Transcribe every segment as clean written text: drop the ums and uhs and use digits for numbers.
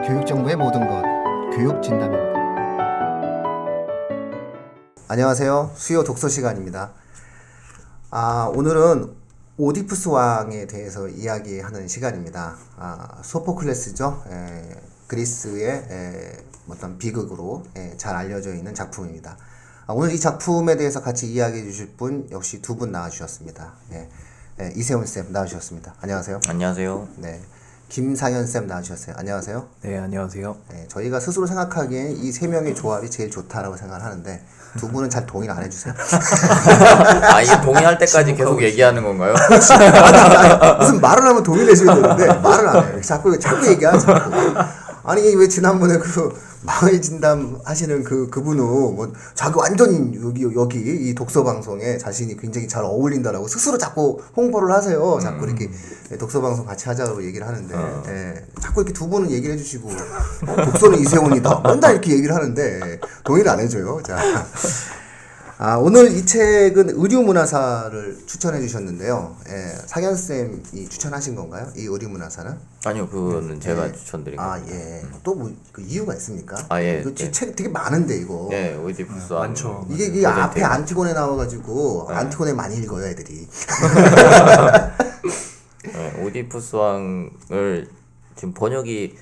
교육정보의 모든 것, 교육진담입니다. 안녕하세요. 수요 독서 시간입니다. 오늘은 오디푸스 왕에 대해서 이야기하는 시간입니다. 소포클레스죠. 그리스의 어떤 비극으로 잘 알려져 있는 작품입니다. 오늘 이 작품에 대해서 같이 이야기해 주실 분 역시 두 분 나와주셨습니다. 이세훈 쌤 나와주셨습니다. 안녕하세요. 안녕하세요. 네, 김상현 쌤 나와주셨어요. 안녕하세요. 네, 안녕하세요. 네, 저희가 스스로 생각하기엔 이 세 명의 조합이 제일 좋다라고 생각을 하는데 두 분은 잘 동의를 안 해주세요. 이게 동의할 때까지 계속 얘기하는 건가요? 무슨 말을 하면 동의를 해줘야 되는데 말을 안 해요. 자꾸 얘기하죠. 아니 왜 지난번에 그 마을 진담 하시는 그분은 뭐 자기 완전히 여기 이 독서 방송에 자신이 굉장히 잘 어울린다라고 스스로 자꾸 홍보를 하세요. 자꾸 이렇게 독서 방송 같이 하자고 얘기를 하는데 자꾸 이렇게 두 분은 얘기를 해주시고 독서는 이세훈이다 맨날 이렇게 얘기를 하는데 동의를 안 해줘요. 자. 오늘 이 책은 의류문화사를 추천해 주셨는데요. 상현쌤이 추천하신 건가요? 이 의류문화사는? 아니요, 그거는 제가 추천드린 거예요. 또 뭐 그 이유가 있습니까? 예. 책 되게 많은데 이거. 오이디푸스 많죠. 이게 앞에 안티고네 나와가지고 안티고네 많이 읽어요 애들이. 오이디푸스 왕을 지금 번역이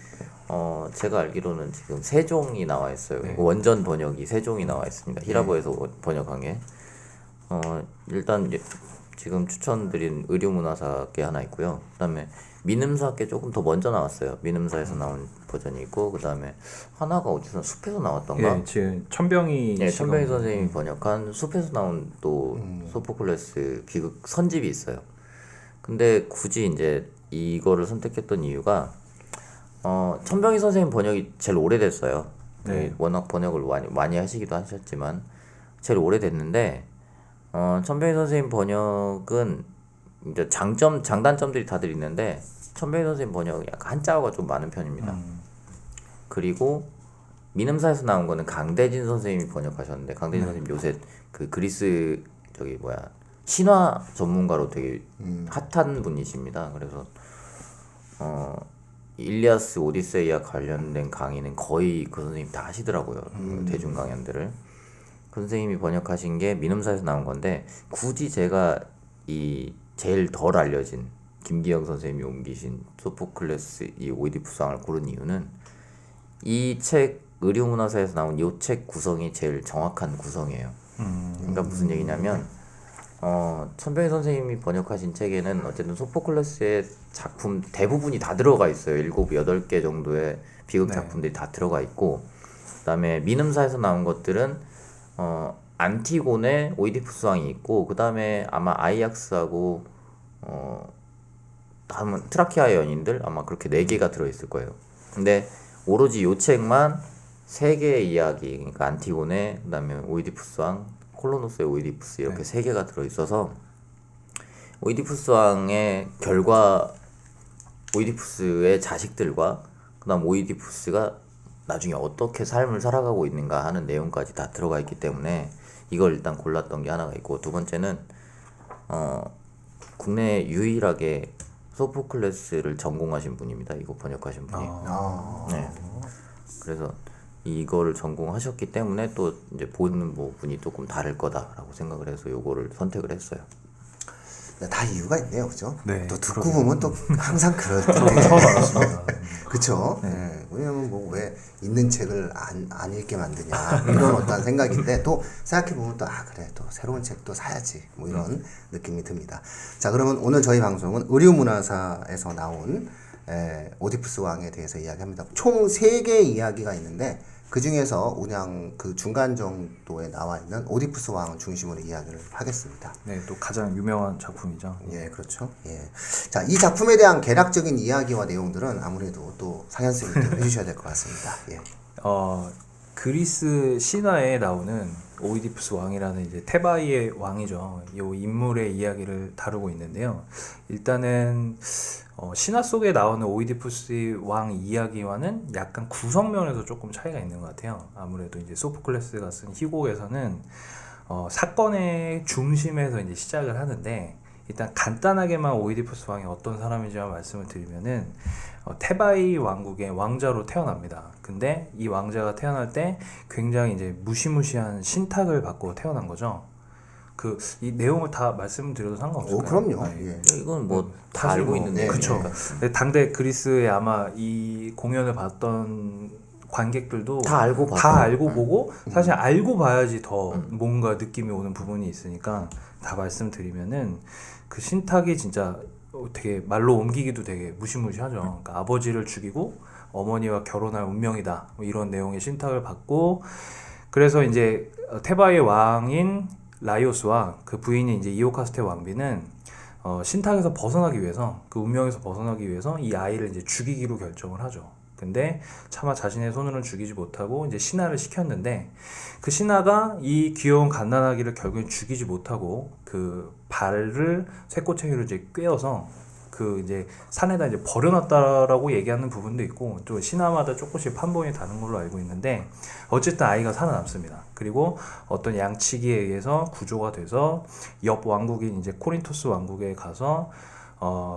제가 알기로는 지금 세 종이 나와 있어요. 원전 번역이 세 종이 나와 있습니다. 히라보에서 번역한 게. 일단 지금 추천드린 의류문화사께 하나 있고요. 그다음에 민음사께 조금 더 먼저 나왔어요. 민음사에서 나온 버전이 있고, 그다음에 하나가 어디서 숲에서 나왔던가? 예, 지금 천병희 천병희 선생님이 번역한 숲에서 나온 또 소포클레스 비극 선집이 있어요. 근데 굳이 이제 이거를 선택했던 이유가 천병희 선생님 번역이 제일 오래됐어요. 워낙 번역을 많이 하시기도 하셨지만 제일 오래됐는데 천병희 선생님 번역은 이제 장단점들이 다들 있는데 천병희 선생님 번역은 약간 한자어가 좀 많은 편입니다. 그리고 민음사에서 나온 거는 강대진 선생님이 번역하셨는데 강대진 선생님 요새 그 그리스 신화 전문가로 되게 핫한 분이십니다. 그래서 일리아스 오디세이와 관련된 강의는 거의 그 선생님 다 하시더라고요. 대중 강연들을. 그 선생님이 번역하신 게 민음사에서 나온 건데 굳이 제가 이 제일 덜 알려진 김기영 선생님이 옮기신 소포클레스 이 오이디푸스 왕을 고른 이유는 이 책 의류문화사에서 나온 이 책 구성이 제일 정확한 구성이에요. 그러니까 무슨 얘기냐면 천병희 선생님이 번역하신 책에는 어쨌든 소포클레스의 작품 대부분이 다 들어가 있어요. 7, 8개 정도의 비극 작품들이 다 들어가 있고, 그 다음에 민음사에서 나온 것들은 안티고네, 오이디푸스 왕이 있고, 그 다음에 아마 아이약스하고 다음은 트라키아의 연인들 아마 그렇게 4개가 들어있을 거예요. 근데 오로지 요 책만 3개의 이야기, 그러니까 안티고네, 그 다음에 오이디푸스 왕, 콜로노스의 오이디푸스 이렇게 3개가 들어있어서 오이디푸스 왕의 결과, 오이디푸스의 자식들과 그 다음 오이디푸스가 나중에 어떻게 삶을 살아가고 있는가 하는 내용까지 다 들어가 있기 때문에 이걸 일단 골랐던 게 하나가 있고, 두 번째는 국내 유일하게 소포클레스를 전공하신 분입니다. 이거 번역하신 분이. 네. 그래서 이거를 전공하셨기 때문에 또 이제 보는 부분이 조금 다를 거다라고 생각을 해서 요거를 선택을 했어요. 다 이유가 있네요, 그죠? 네, 또 듣고 보면 또 항상 그렇던데. 그쵸? 왜냐면 뭐 왜 있는 책을 안 읽게 만드냐 이런 어떤 생각인데 또 생각해 보면 또 그래 또 새로운 책도 사야지 뭐 이런 느낌이 듭니다. 자, 그러면 오늘 저희 방송은 의류문화사에서 나온 오디푸스 왕에 대해서 이야기합니다. 총 3개의 이야기가 있는데 그 중에서 그냥 그 중간 정도에 나와 있는 오디푸스 왕을 중심으로 이야기를 하겠습니다. 네, 또 가장 유명한 작품이죠. 예, 그렇죠. 예. 자, 이 작품에 대한 개략적인 이야기와 내용들은 아무래도 또 상현 쌤이 좀 해주셔야 될 것 같습니다. 예. 그리스 신화에 나오는 오이디푸스 왕이라는 이제 테바이의 왕이죠. 이 인물의 이야기를 다루고 있는데요. 일단은 신화 속에 나오는 오이디푸스 왕 이야기와는 약간 구성면에서 조금 차이가 있는 것 같아요. 아무래도 이제 소포클레스가 쓴 희곡에서는 사건의 중심에서 이제 시작을 하는데, 일단 간단하게만 오이디푸스 왕이 어떤 사람인지만 말씀을 드리면은 테바이 왕국의 왕자로 태어납니다. 근데 이 왕자가 태어날 때 굉장히 이제 무시무시한 신탁을 받고 태어난 거죠. 그 이 내용을 다 말씀드려도 상관없을까요? 그럼요. 예. 예. 이건 뭐 다 사실 알고 뭐, 있는 네, 그쵸. 내용이니까. 근데 당대 그리스에 아마 이 공연을 봤던 관객들도 다 알고 봤죠. 다 알고 보고 사실 알고 봐야지 더 뭔가 느낌이 오는 부분이 있으니까 다 말씀드리면은 그 신탁이 진짜 되게 말로 옮기기도 되게 무시무시하죠. 그러니까 아버지를 죽이고 어머니와 결혼할 운명이다 뭐 이런 내용의 신탁을 받고 그래서 이제 테바의 왕인 라이오스와 그 부인인 이제 이오카스테 왕비는 신탁에서 벗어나기 위해서 그 운명에서 벗어나기 위해서 이 아이를 이제 죽이기로 결정을 하죠. 근데 차마 자신의 손으로는 죽이지 못하고 이제 신하를 시켰는데 그 신하가 이 귀여운 갓난아기를 결국엔 죽이지 못하고 그 발을 쇠꼬챙이로 이제 꿰어서 그 이제 산에다 이제 버려놨다라고 얘기하는 부분도 있고 또 신하마다 조금씩 판본이 다른 걸로 알고 있는데 어쨌든 아이가 살아남습니다. 그리고 어떤 양치기에 의해서 구조가 돼서 옆 왕국인 이제 코린토스 왕국에 가서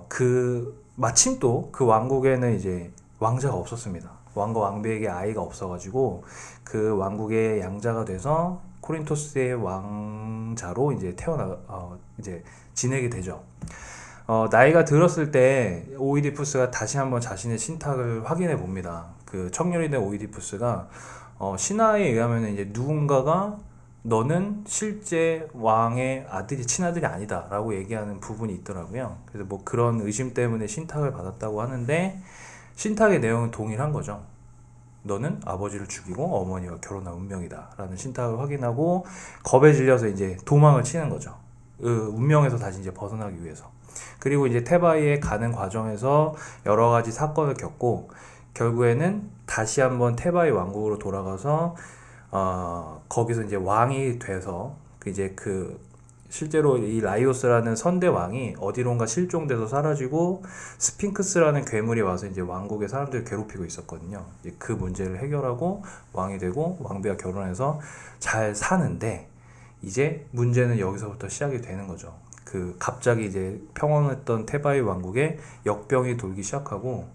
그 마침 또 그 왕국에는 이제 왕자가 없었습니다. 왕과 왕비에게 아이가 없어가지고 그 왕국의 양자가 돼서 코린토스의 왕자로 이제 이제 지내게 되죠. 나이가 들었을 때 오이디푸스가 다시 한번 자신의 신탁을 확인해 봅니다. 그 청년이 된 오이디푸스가 신하에 의하면 이제 누군가가 너는 실제 왕의 아들이 친아들이 아니다라고 얘기하는 부분이 있더라고요. 그래서 뭐 그런 의심 때문에 신탁을 받았다고 하는데 신탁의 내용은 동일한 거죠. 너는 아버지를 죽이고 어머니와 결혼할 운명이다라는 신탁을 확인하고 겁에 질려서 이제 도망을 치는 거죠. 그 운명에서 다시 이제 벗어나기 위해서. 그리고 이제 테바이에 가는 과정에서 여러 가지 사건을 겪고 결국에는 다시 한번 테바이 왕국으로 돌아가서 거기서 이제 왕이 돼서 이제 그 실제로 이 라이오스라는 선대 왕이 어디론가 실종돼서 사라지고 스핑크스라는 괴물이 와서 이제 왕국의 사람들을 괴롭히고 있었거든요. 이제 그 문제를 해결하고 왕이 되고 왕비와 결혼해서 잘 사는데 이제 문제는 여기서부터 시작이 되는 거죠. 그 갑자기 이제 평온했던 테바이 왕국에 역병이 돌기 시작하고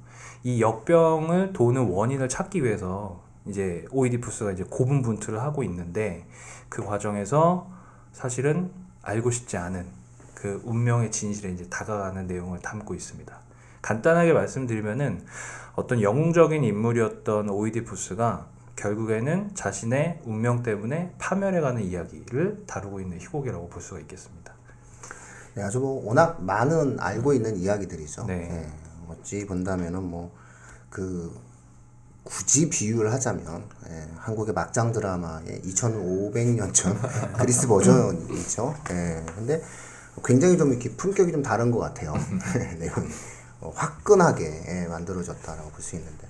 이 역병을 도는 원인을 찾기 위해서 이제 오이디푸스가 이제 고군분투를 하고 있는데 그 과정에서 사실은 알고 싶지 않은 그 운명의 진실에 이제 다가가는 내용을 담고 있습니다. 간단하게 말씀드리면은 어떤 영웅적인 인물이었던 오이디푸스가 결국에는 자신의 운명 때문에 파멸해가는 이야기를 다루고 있는 희곡이라고 볼 수가 있겠습니다. 네, 아주 뭐 워낙 많은 알고 있는 이야기들이죠. 네. 예, 어찌 본다면은 뭐 그 굳이 비유를 하자면 한국의 막장 드라마의 2,500년 전 그리스 버전이죠. 근데 굉장히 좀 이렇게 품격이 좀 다른 것 같아요. 내용이 화끈하게 만들어졌다라고 볼 수 있는데.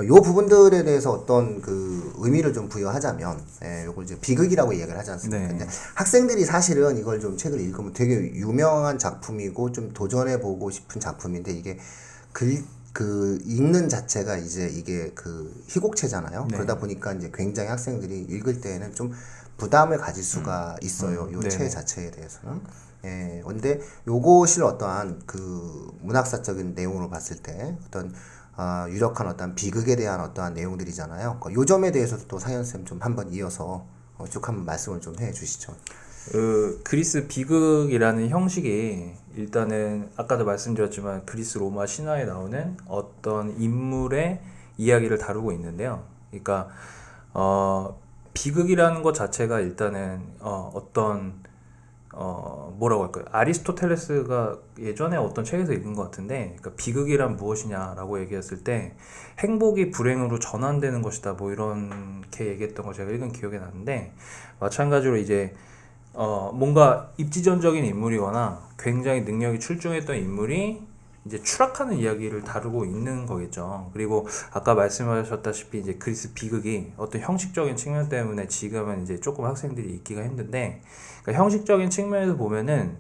요 부분들에 대해서 어떤 그 의미를 좀 부여하자면, 요걸 이제 비극이라고 얘기를 하지 않습니까? 네. 근데 학생들이 사실은 이걸 좀 책을 읽으면 되게 유명한 작품이고 좀 도전해보고 싶은 작품인데 이게 그 읽는 자체가 이제 이게 그 희곡체잖아요. 네. 그러다 보니까 이제 굉장히 학생들이 읽을 때에는 좀 부담을 가질 수가 있어요. 요 체 네네. 자체에 대해서는. 근데 요것을 어떠한 그 문학사적인 내용으로 봤을 때 어떤 유력한 어떤 비극에 대한 어떠한 내용들이잖아요. 요 점에 대해서도 또 사연쌤 좀 한번 이어서 쭉 한번 말씀을 좀 해주시죠. 그리스 비극이라는 형식이 일단은 아까도 말씀드렸지만 그리스 로마 신화에 나오는 어떤 인물의 이야기를 다루고 있는데요. 그러니까 비극이라는 것 자체가 일단은 뭐라고 할까요? 아리스토텔레스가 예전에 어떤 책에서 읽은 것 같은데, 그러니까 비극이란 무엇이냐라고 얘기했을 때 행복이 불행으로 전환되는 것이다. 뭐 이렇게 얘기했던 거 제가 읽은 기억이 나는데, 마찬가지로 이제 뭔가 입지전적인 인물이거나 굉장히 능력이 출중했던 인물이 이제 추락하는 이야기를 다루고 있는 거겠죠. 그리고 아까 말씀하셨다시피 이제 그리스 비극이 어떤 형식적인 측면 때문에 지금은 이제 조금 학생들이 읽기가 힘든데, 그러니까 형식적인 측면에서 보면은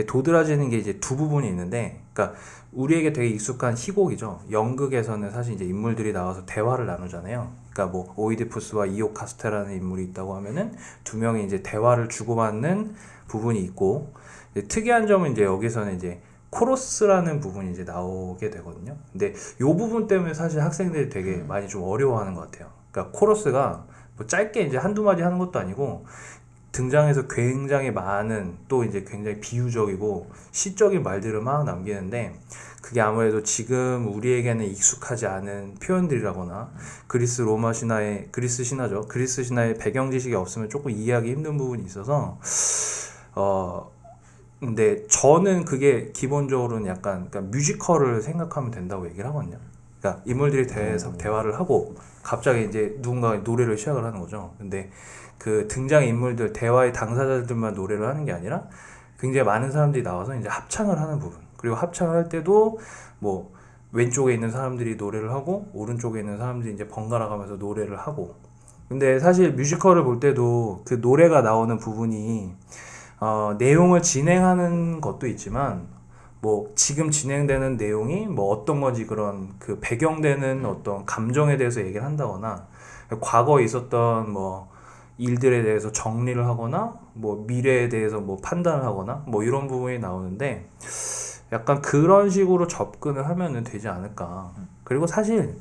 도드라지는 게 이제 두 부분이 있는데, 그러니까 우리에게 되게 익숙한 희곡이죠. 연극에서는 사실 이제 인물들이 나와서 대화를 나누잖아요. 그러니까 뭐 오이디푸스와 이오카스테라는 인물이 있다고 하면은 두 명이 이제 대화를 주고받는 부분이 있고, 특이한 점은 이제 여기서는 이제 코러스라는 부분이 이제 나오게 되거든요. 근데 요 부분 때문에 사실 학생들이 되게 많이 좀 어려워하는 것 같아요. 그러니까 코러스가 뭐 짧게 이제 한두 마디 하는 것도 아니고 등장해서 굉장히 많은 또 이제 굉장히 비유적이고 시적인 말들을 막 남기는데 그게 아무래도 지금 우리에게는 익숙하지 않은 표현들이라거나 그리스 로마 신화의 그리스 신화죠. 그리스 신화의 배경 지식이 없으면 조금 이해하기 힘든 부분이 있어서 근데 저는 그게 기본적으로는 약간 그러니까 뮤지컬을 생각하면 된다고 얘기를 하거든요. 그러니까 인물들이 대화를 하고 갑자기 이제 누군가 노래를 시작을 하는 거죠. 근데 그 등장 인물들 대화의 당사자들만 노래를 하는 게 아니라 굉장히 많은 사람들이 나와서 이제 합창을 하는 부분. 그리고 합창을 할 때도 뭐 왼쪽에 있는 사람들이 노래를 하고 오른쪽에 있는 사람들이 이제 번갈아 가면서 노래를 하고. 근데 사실 뮤지컬을 볼 때도 그 노래가 나오는 부분이 내용을 진행하는 것도 있지만 뭐 지금 진행되는 내용이 뭐 어떤 건지 그런 그 배경되는 어떤 감정에 대해서 얘기를 한다거나 과거에 있었던 뭐 일들에 대해서 정리를 하거나 뭐 미래에 대해서 뭐 판단을 하거나 뭐 이런 부분이 나오는데 약간 그런 식으로 접근을 하면은 되지 않을까. 그리고 사실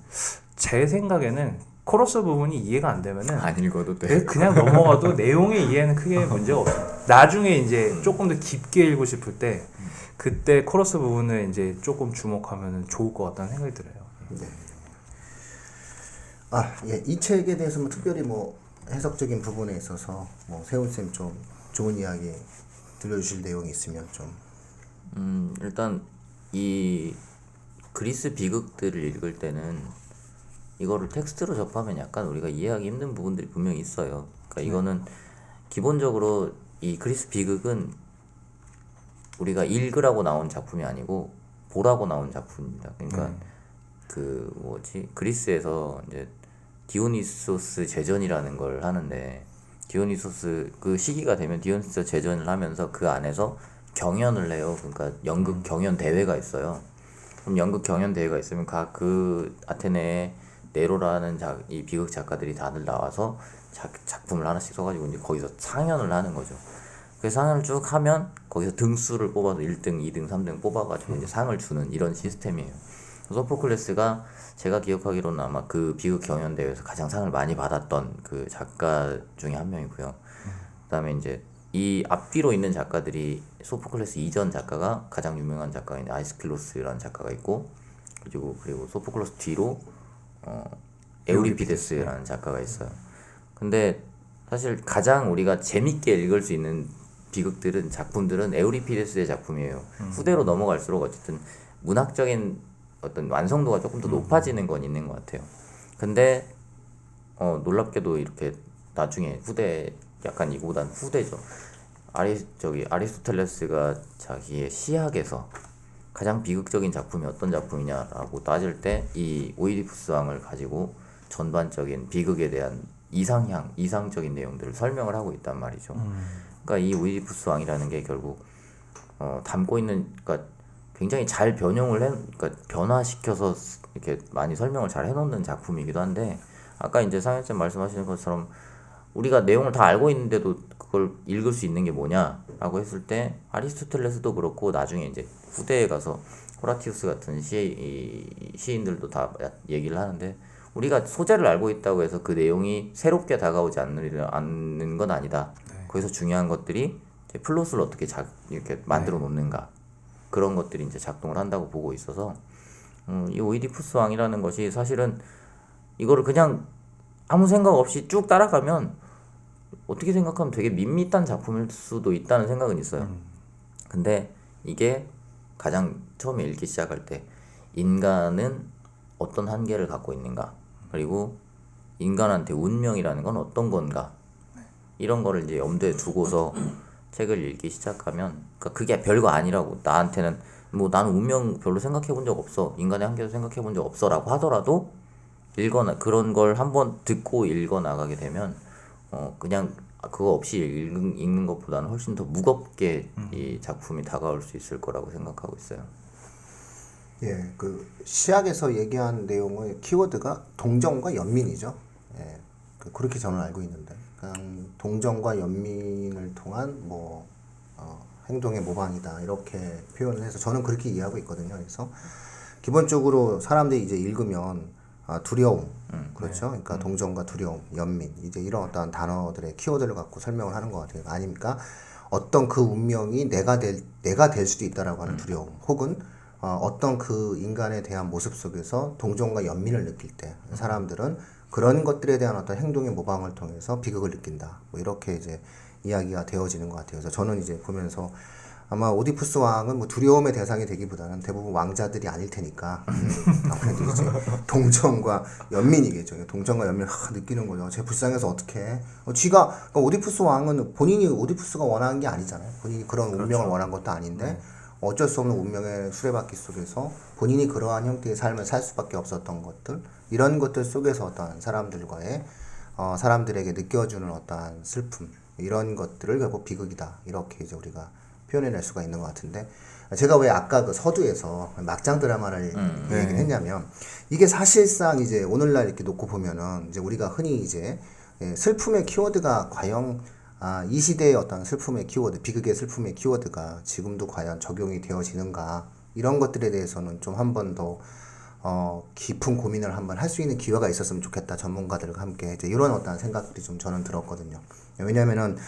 제 생각에는 코러스 부분이 이해가 안 되면은 안 읽어도 돼. 그냥 넘어가도 내용의 이해는 크게 문제가 없어요. 나중에 이제 조금 더 깊게 읽고 싶을 때 그때 코러스 부분을 이제 조금 주목하면 좋을 것 같다는 생각이 들어요. 네. 예, 이 책에 대해서 뭐 특별히 뭐 해석적인 부분에 있어서 뭐 세훈쌤 좀 좋은 이야기 들려주실 내용이 있으면 좀. 일단 이 그리스 비극들을 읽을 때는 이거를 텍스트로 접하면 약간 우리가 이해하기 힘든 부분들이 분명히 있어요. 그러니까 이거는 기본적으로 이 그리스 비극은 우리가 읽으라고 나온 작품이 아니고 보라고 나온 작품입니다. 그러니까 그 뭐지 그리스에서 이제 디오니소스 제전이라는 걸 하는데 디오니소스 그 시기가 되면 디오니소스 제전을 하면서 그 안에서 경연을 해요. 그러니까 연극 경연 대회가 있어요. 그럼 연극 경연 대회가 있으면 그 아테네에 네로라는 이 비극 작가들이 다들 나와서 작품을 하나씩 써가지고 이제 거기서 상연을 하는 거죠. 그 상연을 쭉 하면 거기서 등수를 뽑아서 1등, 2등, 3등 뽑아가지고 이제 상을 주는 이런 시스템이에요. 소포클레스가 제가 기억하기로는 아마 그 비극 경연 대회에서 가장 상을 많이 받았던 그 작가 중에 한 명이고요. 그다음에 이제 이 앞뒤로 있는 작가들이 소포클레스 이전 작가가 가장 유명한 작가인 아이스킬로스라는 작가가 있고 그리고 소포클레스 뒤로 에우리피데스라는 작가가 있어요. 근데 사실 가장 우리가 재밌게 읽을 수 있는 비극들은 작품들은 에우리피데스의 작품이에요. 후대로 넘어갈수록 어쨌든 문학적인 어떤 완성도가 조금 더 높아지는 건 있는 것 같아요. 근데 놀랍게도 이렇게 나중에 후대 약간 이거보단 후대죠. 아리스토텔레스가 자기의 시학에서 가장 비극적인 작품이 어떤 작품이냐라고 따질 때 이 오이디푸스 왕을 가지고 전반적인 비극에 대한 이상적인 내용들을 설명을 하고 있단 말이죠. 그러니까 이 오이디푸스 왕이라는 게 결국 담고 있는 그러니까 굉장히 잘 그러니까 변화시켜서 이렇게 많이 설명을 잘 해놓는 작품이기도 한데 아까 이제 상현쌤 말씀하시는 것처럼 우리가 내용을 다 알고 있는데도 그걸 읽을 수 있는 게 뭐냐라고 했을 때 아리스토텔레스도 그렇고 나중에 이제 후대에 가서 호라티우스 같은 시인들도 다 얘기를 하는데 우리가 소재를 알고 있다고 해서 그 내용이 새롭게 다가오지 않는 건 아니다. 거기서 중요한 것들이 이제 플롯을 어떻게 이렇게 만들어 놓는가 그런 것들이 이제 작동을 한다고 보고 있어서 이 오이디푸스 왕이라는 것이 사실은 이거를 그냥 아무 생각 없이 쭉 따라가면 어떻게 생각하면 되게 밋밋한 작품일 수도 있다는 생각은 있어요. 근데 이게 가장 처음에 읽기 시작할 때 인간은 어떤 한계를 갖고 있는가 그리고 인간한테 운명이라는 건 어떤 건가 이런 거를 이제 염두에 두고서 책을 읽기 시작하면 그러니까 그게 별거 아니라고 나한테는 뭐 나는 운명 별로 생각해 본 적 없어 인간의 한계도 생각해 본 적 없어 라고 하더라도 읽거나 그런 걸 한번 듣고 읽어 나가게 되면 그냥 그거 없이 읽는 것보다는 훨씬 더 무겁게 이 작품이 다가올 수 있을 거라고 생각하고 있어요. 예, 그 시학에서 얘기한 내용의 키워드가 동정과 연민이죠. 예, 그렇게 저는 알고 있는데, 그냥 동정과 연민을 통한 뭐 행동의 모방이다 이렇게 표현을 해서 저는 그렇게 이해하고 있거든요. 그래서 기본적으로 사람들이 이제 읽으면 두려움, 그렇죠. 그러니까 동정과 두려움, 연민 이제 이런 어떤 단어들의 키워드를 갖고 설명을 하는 것 같아요. 아닙니까? 어떤 그 운명이 내가 될 수도 있다라고 하는 두려움, 혹은 어떤 그 인간에 대한 모습 속에서 동정과 연민을 느낄 때 사람들은 그런 것들에 대한 어떤 행동의 모방을 통해서 비극을 느낀다. 뭐 이렇게 이제 이야기가 되어지는 것 같아요. 그래서 저는 이제 보면서 아마 오디푸스 왕은 뭐 두려움의 대상이 되기보다는 대부분 왕자들이 아닐 테니까 아무래도 이제 동정과 연민이겠죠. 동정과 연민을 느끼는 거죠. 쟤 불쌍해서 어떡해. 그러니까 오디푸스 왕은 본인이 오디푸스가 원하는 게 아니잖아요. 본인이 그런 운명을 원한 것도 아닌데 어쩔 수 없는 운명의 수레바퀴 속에서 본인이 그러한 형태의 삶을 살 수밖에 없었던 것들, 이런 것들 속에서 어떠한 사람들과의 사람들에게 느껴주는 어떠한 슬픔, 이런 것들을 결국 비극이다 이렇게 이제 우리가 표현해낼 수가 있는 것 같은데, 제가 왜 아까 그 서두에서 막장 드라마를 얘기를 했냐면, 이게 사실상 이제 오늘날 이렇게 놓고 보면은 이제 우리가 흔히 이제 슬픔의 키워드가 과연 이 시대의 어떤 슬픔의 키워드, 비극의 슬픔의 키워드가 지금도 과연 적용이 되어지는가, 이런 것들에 대해서는 좀 한 번 더 깊은 고민을 한번 할 수 있는 기회가 있었으면 좋겠다. 전문가들과 함께 이제 이런 어떤 생각들이 좀 저는 들었거든요. 왜냐면은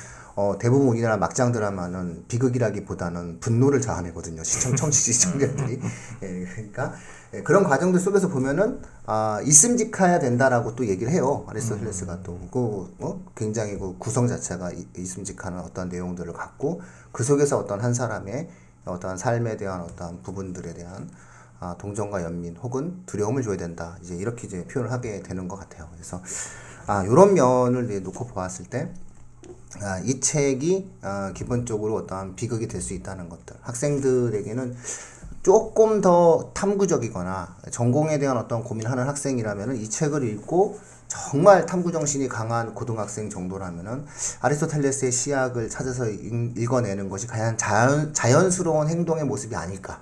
대부분 우리나라 막장 드라마는 비극이라기보다는 분노를 자아내거든요. 시청자들이. 그러니까 그런 과정들 속에서 보면은 있음직해야 된다라고 또 얘기를 해요. 아리스토텔레스가 또 굉장히 그 구성 자체가 있음직하는 어떤 내용들을 갖고 그 속에서 어떤 한 사람의 어떤 삶에 대한 어떤 부분들에 대한 동정과 연민 혹은 두려움을 줘야 된다. 이제 이렇게 이제 표현을 하게 되는 것 같아요. 그래서 이런 면을 놓고 보았을 때 이 책이 기본적으로 어떠한 비극이 될 수 있다는 것들, 학생들에게는 조금 더 탐구적이거나 전공에 대한 어떤 고민하는 학생이라면은 이 책을 읽고 정말 탐구 정신이 강한 고등학생 정도라면은 아리스토텔레스의 시학을 찾아서 읽어내는 것이 과연 자연스러운 행동의 모습이 아닐까.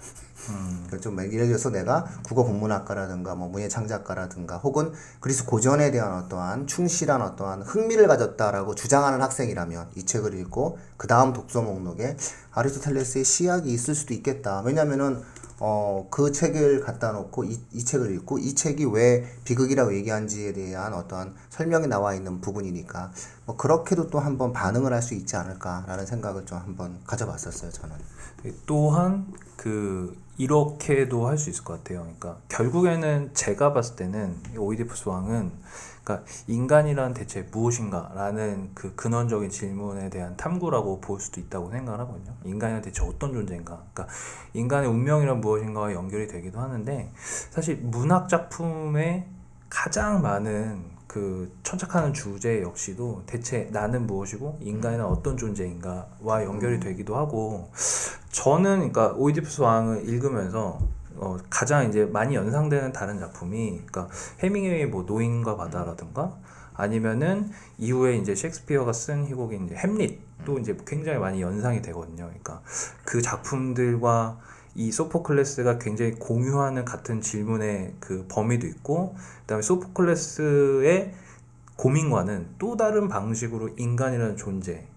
좀 예를 들어서 내가 국어 국문학과라든가 뭐 문예창작과라든가 혹은 그리스 고전에 대한 어떠한 충실한 어떠한 흥미를 가졌다라고 주장하는 학생이라면 이 책을 읽고 그 다음 독서 목록에 아리스토텔레스의 시학이 있을 수도 있겠다. 왜냐면은 그 책을 갖다 놓고 이 책을 읽고 이 책이 왜 비극이라고 얘기한지에 대한 어떠한 설명이 나와 있는 부분이니까 뭐 그렇게도 또 한번 반응을 할 수 있지 않을까라는 생각을 좀 한번 가져봤었어요. 저는. 또한 이렇게도 할 수 있을 것 같아요. 그러니까 결국에는 제가 봤을 때는 이 오이디푸스 왕은 그러니까 인간이란 대체 무엇인가라는 그 근원적인 질문에 대한 탐구라고 볼 수도 있다고 생각을 하거든요. 인간이란 대체 어떤 존재인가? 그러니까 인간의 운명이란 무엇인가와 연결이 되기도 하는데, 사실 문학 작품에 가장 많은 그 천착하는 주제 역시도 대체 나는 무엇이고 인간은 어떤 존재인가와 연결이 되기도 하고, 저는 그러니까 오이디푸스 왕을 읽으면서 가장 이제 많이 연상되는 다른 작품이, 그러니까 해밍웨이의 뭐 노인과 바다라든가 아니면은 이후에 이제 셰익스피어가 쓴 희곡인 이제 햄릿도 이제 굉장히 많이 연상이 되거든요. 그러니까 그 작품들과 이 소포클레스가 굉장히 공유하는 같은 질문의 그 범위도 있고, 그다음에 소포클레스의 고민과는 또 다른 방식으로 인간이라는 존재,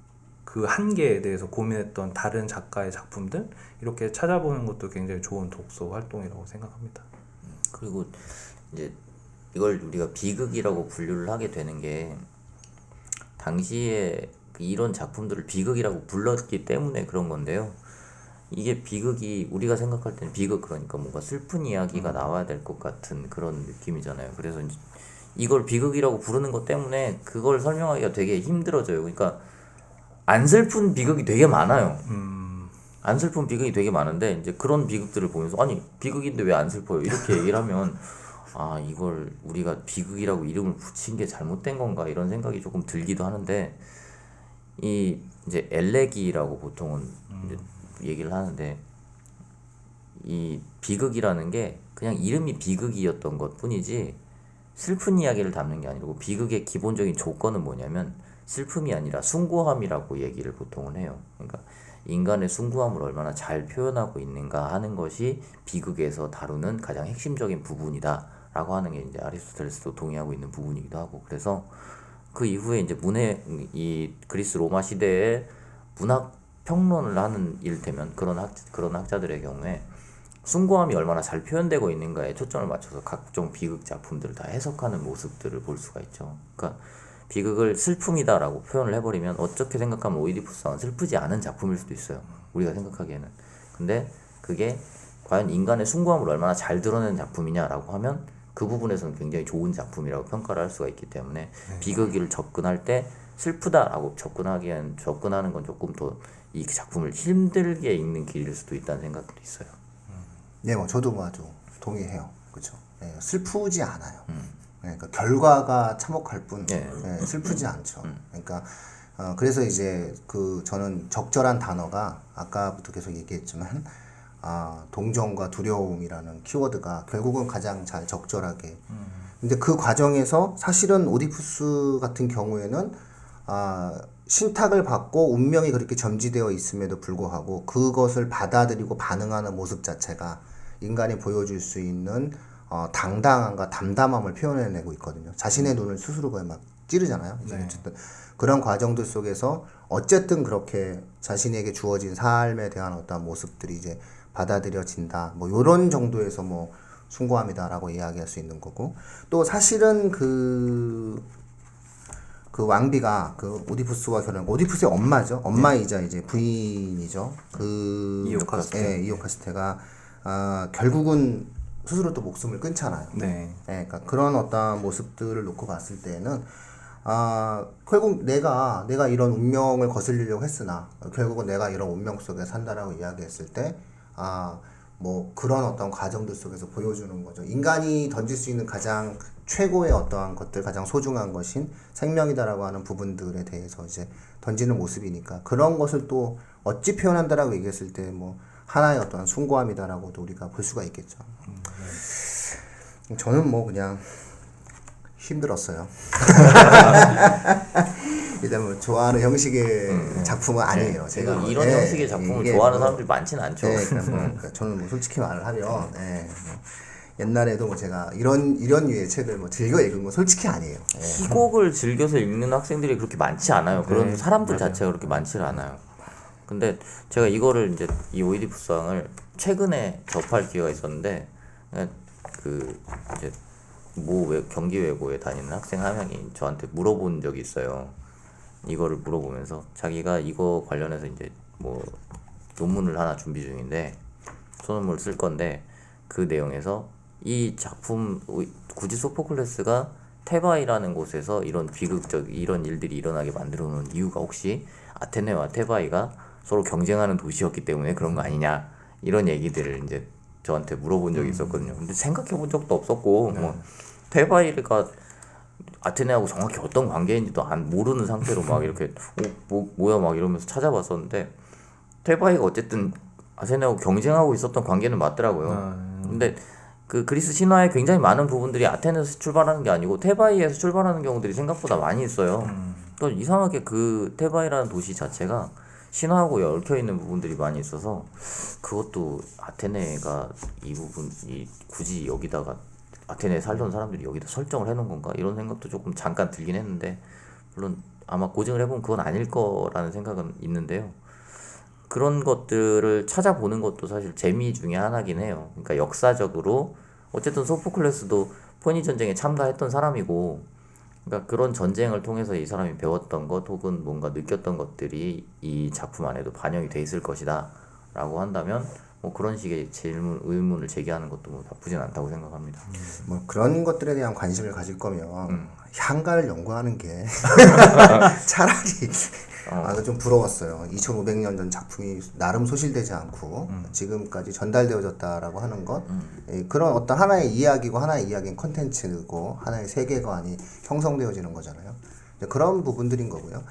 그 한계에 대해서 고민했던 다른 작가의 작품들, 이렇게 찾아보는 것도 굉장히 좋은 독서 활동이라고 생각합니다. 그리고 이제 이걸 우리가 비극이라고 분류를 하게 되는 게 당시에 이런 작품들을 비극이라고 불렀기 때문에 그런 건데요. 이게 비극이 우리가 생각할 때는 비극, 그러니까 뭔가 슬픈 이야기가 나와야 될 것 같은 그런 느낌이잖아요. 그래서 이제 이걸 비극이라고 부르는 것 때문에 그걸 설명하기가 되게 힘들어져요. 그러니까 안 슬픈 비극이 되게 많아요. 안 슬픈 비극이 되게 많은데 이제 그런 비극들을 보면서 아니 비극인데 왜 안 슬퍼요? 이렇게 얘기를 하면 이걸 우리가 비극이라고 이름을 붙인 게 잘못된 건가 이런 생각이 조금 들기도 하는데, 이 이제 엘레기라고 보통은 이제 얘기를 하는데, 이 비극이라는 게 그냥 이름이 비극이었던 것 뿐이지 슬픈 이야기를 담는 게 아니고, 비극의 기본적인 조건은 뭐냐면 슬픔이 아니라 숭고함이라고 얘기를 보통은 해요. 그러니까 인간의 숭고함을 얼마나 잘 표현하고 있는가 하는 것이 비극에서 다루는 가장 핵심적인 부분이다 라고 하는 게 이제 아리스토텔레스도 동의하고 있는 부분이기도 하고, 그래서 그 이후에 이제 이 그리스 로마 시대의 문학 평론을 하는 일테면 그런 학자들의 경우에 숭고함이 얼마나 잘 표현되고 있는가에 초점을 맞춰서 각종 비극 작품들을 다 해석하는 모습들을 볼 수가 있죠. 그러니까 비극을 슬픔이다라고 표현을 해버리면 어떻게 생각하면 오이디푸스 왕은 슬프지 않은 작품일 수도 있어요. 우리가 생각하기에는. 근데 그게 과연 인간의 숭고함을 얼마나 잘 드러내는 작품이냐라고 하면 그 부분에서는 굉장히 좋은 작품이라고 평가를 할 수가 있기 때문에 비극을 접근할 때 슬프다라고 접근하는 건 조금 더 이 작품을 힘들게 읽는 길일 수도 있다는 생각도 있어요. 네, 뭐 저도 아주 동의해요. 그렇죠. 예, 슬프지 않아요. 그러니까 결과가 참혹할 뿐 예, 슬프지 않죠. 그러니까 그래서 이제 저는 적절한 단어가 아까부터 계속 얘기했지만 동정과 두려움이라는 키워드가 결국은 가장 잘 적절하게. 근데 그 과정에서 사실은 오디푸스 같은 경우에는 신탁을 받고 운명이 그렇게 점지되어 있음에도 불구하고 그것을 받아들이고 반응하는 모습 자체가 인간이 보여줄 수 있는 당당함과 담담함을 표현해내고 있거든요. 자신의 눈을 스스로 거의 막 찌르잖아요. 이제 어쨌든 그런 과정들 속에서 어쨌든 그렇게 자신에게 주어진 삶에 대한 어떤 모습들이 이제 받아들여진다. 뭐 요런 정도에서 뭐 숭고함이다라고 이야기할 수 있는 거고, 또 사실은 그 왕비가 그 오디푸스와 오디푸스의 엄마죠. 엄마이자 이제 부인이죠. 이오카스테가 결국은 스스로 또 목숨을 끊잖아요. 네. 그러니까 그런 어떤 모습들을 놓고 봤을 때는 결국 내가 이런 운명을 거슬리려고 했으나 결국은 내가 이런 운명 속에 산다라고 이야기했을 때 뭐 그런 어떤 과정들 속에서 보여주는 거죠. 인간이 던질 수 있는 가장 최고의 어떠한 것들, 가장 소중한 것인 생명이다라고 하는 부분들에 대해서 이제 던지는 모습이니까 그런 것을 또 어찌 표현한다라고 얘기했을 때 뭐 하나의 어떤 숭고함이다라고도 우리가 볼 수가 있겠죠. 저는 뭐 그냥 힘들었어요. 일단 뭐 좋아하는 형식의 작품은 아니에요. 제가 뭐, 이런 형식의 작품을 좋아하는 사람들이 많지는 않죠. 그러니까 저는 뭐 솔직히 말을 하면 뭐 옛날에도 뭐 제가 이런 유의 책을 뭐 즐겨 읽은 건 솔직히 아니에요. 희곡을 즐겨서 읽는 학생들이 그렇게 많지 않아요. 그런 사람들 자체가 그렇게 많지는 않아요. 근데 제가 이거를 이제 이 오이디푸스 왕을 최근에 접할 기회가 있었는데 이제 경기 외고에 다니는 학생 한 명이 저한테 물어본 적이 있어요. 이거를 물어보면서 자기가 이거 관련해서 이제 뭐 논문을 하나 준비 중인데 소논문을 쓸 건데 그 내용에서 이 작품 굳이 소포클레스가 테바이라는 곳에서 이런 이런 일들이 일어나게 만들어 놓은 이유가 혹시 아테네와 테바이가 서로 경쟁하는 도시였기 때문에 그런 거 아니냐, 이런 얘기들을 이제 저한테 물어본 적이 있었거든요. 근데 생각해 본 적도 없었고 뭐 테바이가 아테네하고 정확히 어떤 관계인지도 모르는 상태로 막 이렇게 뭐야 막 이러면서 찾아봤었는데 테바이가 어쨌든 아테네하고 경쟁하고 있었던 관계는 맞더라고요. 근데 그 그리스 신화의 굉장히 많은 부분들이 아테네에서 출발하는 게 아니고 테바이에서 출발하는 경우들이 생각보다 많이 있어요. 또 이상하게 그 테바이라는 도시 자체가 신화하고 얽혀 있는 부분들이 많이 있어서 그것도 아테네가 굳이 여기다가 아테네에 살던 사람들이 여기다 설정을 해놓은 건가, 이런 생각도 조금 잠깐 들긴 했는데, 물론 아마 고증을 해보면 그건 아닐 거라는 생각은 있는데요. 그런 것들을 찾아보는 것도 사실 재미 중에 하나긴 해요. 그러니까 역사적으로 어쨌든 소포클레스도 포니 전쟁에 참가했던 사람이고, 그러니까 그런 전쟁을 통해서 이 사람이 배웠던 것 혹은 뭔가 느꼈던 것들이 이 작품 안에도 반영이 돼 있을 것이다 라고 한다면 뭐 그런 식의 의문을 제기하는 것도 뭐 나쁘진 않다고 생각합니다. 뭐 그런 것들에 대한 관심을 가질 거면 향가를 연구하는 게 차라리 좀 부러웠어요. 2500년 전 작품이 나름 소실되지 않고 지금까지 전달되어졌다라고 하는 것, 그런 어떤 하나의 이야기고 하나의 이야기는 컨텐츠고 하나의 세계관이 형성되어지는 거잖아요. 그런 부분들인 거고요.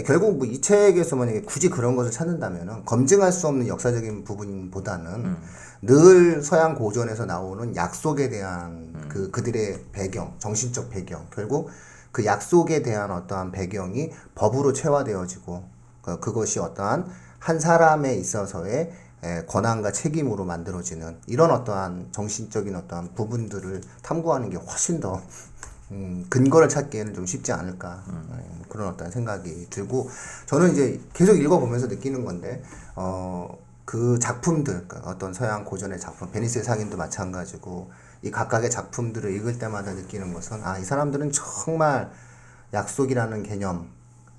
결국 뭐 이 책에서 만약에 굳이 그런 것을 찾는다면은 검증할 수 없는 역사적인 부분보다는 늘 서양 고전에서 나오는 약속에 대한 그들의 배경, 정신적 배경, 결국 그 약속에 대한 어떠한 배경이 법으로 체화되어지고 그것이 어떠한 한 사람에 있어서의 권한과 책임으로 만들어지는 이런 어떠한 정신적인 어떠한 부분들을 탐구하는 게 훨씬 더 근거를 찾기에는 좀 쉽지 않을까 그런 어떤 생각이 들고 저는 이제 계속 읽어보면서 느끼는 건데 그 작품들 그러니까 어떤 서양 고전의 작품 베니스의 상인도 마찬가지고 이 각각의 작품들을 읽을 때마다 느끼는 것은 이 사람들은 정말 약속이라는 개념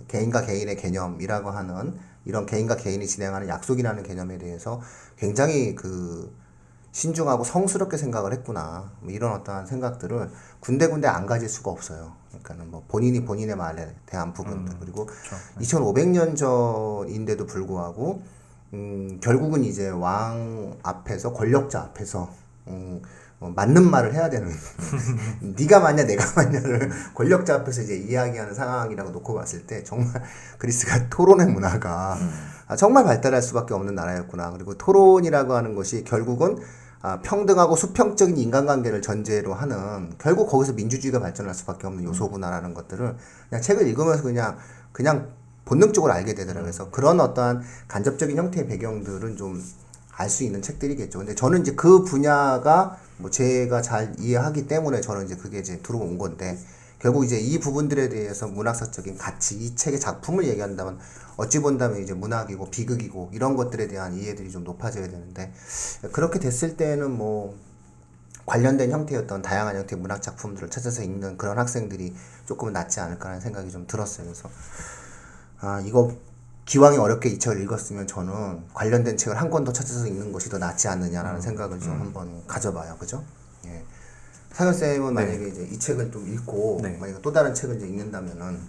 개인과 개인의 개념이라고 하는 이런 개인과 개인이 진행하는 약속이라는 개념에 대해서 굉장히 그 신중하고 성스럽게 생각을 했구나 뭐 이런 어떠한 생각들을 군데군데 안 가질 수가 없어요. 그러니까는 뭐 본인의 말에 대한 부분들 그리고 그렇죠. 2500년 전인데도 불구하고 결국은 이제 왕 앞에서 권력자 앞에서 맞는 말을 해야 되는 네가 맞냐 내가 맞냐를 권력자 앞에서 이제 이야기하는 상황이라고 놓고 봤을 때 정말 그리스가 토론의 문화가 정말 발달할 수밖에 없는 나라였구나. 그리고 토론이라고 하는 것이 결국은 평등하고 수평적인 인간관계를 전제로 하는 결국 거기서 민주주의가 발전할 수밖에 없는 요소구나라는 것들을 그냥 책을 읽으면서 그냥 본능적으로 알게 되더라고요. 그래서 그런 어떠한 간접적인 형태의 배경들은 좀 알 수 있는 책들이겠죠. 근데 저는 이제 그 분야가 뭐 제가 잘 이해하기 때문에 저는 이제 그게 이제 들어온 건데 결국 이제 이 부분들에 대해서 문학사적인 가치, 이 책의 작품을 얘기한다면 어찌 본다면 이제 문학이고 비극이고 이런 것들에 대한 이해들이 좀 높아져야 되는데 그렇게 됐을 때는 뭐 관련된 형태였던 다양한 형태의 문학 작품들을 찾아서 읽는 그런 학생들이 조금은 낫지 않을까라는 생각이 좀 들었어요. 그래서 이거 기왕에 어렵게 이 책을 읽었으면 저는 관련된 책을 한 권 더 찾아서 읽는 것이 더 낫지 않느냐라는 생각을 좀 한번 가져봐요. 그죠? 예. 상현쌤은 만약에 이제 이 책을 좀 읽고 만약에 또 다른 책을 이제 읽는다면은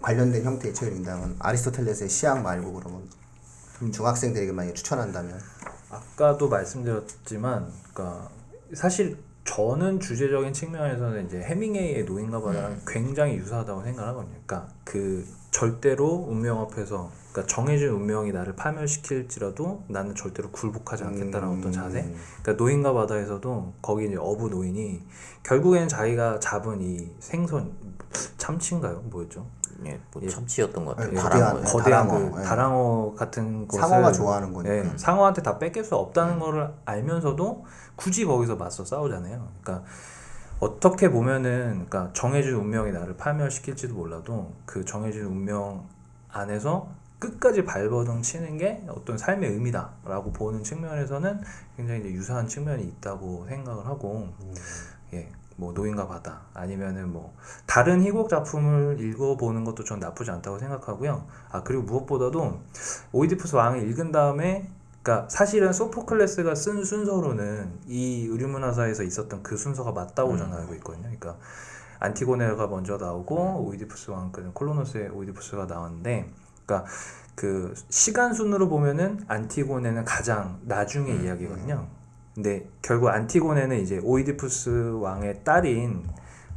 관련된 형태의 책을 읽는다면 아리스토텔레스의 시학 말고 그러면 중학생들에게 만약에 추천한다면 아까도 말씀드렸지만 그러니까 사실 저는 주제적인 측면에서는 이제 해밍웨이의 노인과 바다랑 굉장히 유사하다고 생각하거든요. 그러니까 그 절대로 운명 앞에서 그러니까 정해진 운명이 나를 파멸시킬지라도 나는 절대로 굴복하지 않겠다라는 어떤 자세. 그러니까 노인과 바다에서도 거기 이제 어부 노인이 결국에는 자기가 잡은 이 생선 참치인가요? 뭐였죠? 예, 뭐 참치였던 것 같아요. 예, 다랑어예요. 거대한 다랑어, 그 예. 다랑어 같은 것을 상어가 좋아하는 거니까. 상어한테 다 뺏길 수 없다는 거를 알면서도 굳이 거기서 맞서 싸우잖아요. 그러니까 어떻게 보면은 그러니까 정해진 운명이 나를 파멸시킬지도 몰라도 그 정해진 운명 안에서 끝까지 발버둥 치는 게 어떤 삶의 의미다라고 보는 측면에서는 굉장히 이제 유사한 측면이 있다고 생각을 하고 예. 뭐 노인과 바다 아니면은 뭐 다른 희곡 작품을 읽어보는 것도 전 나쁘지 않다고 생각하고요. 그리고 무엇보다도 오이디푸스 왕을 읽은 다음에 그러니까 사실은 소포클레스가 쓴 순서로는 이 의류문화사에서 있었던 그 순서가 맞다고 저는 알고 있거든요. 그러니까 안티고네가 먼저 나오고 오이디푸스 왕 콜로노스의 오이디푸스가 나왔는데 그러니까 그 시간 순으로 보면은 안티고네는 가장 나중의 이야기거든요. 근데 결국 안티고네는 이제 오이디푸스 왕의 딸인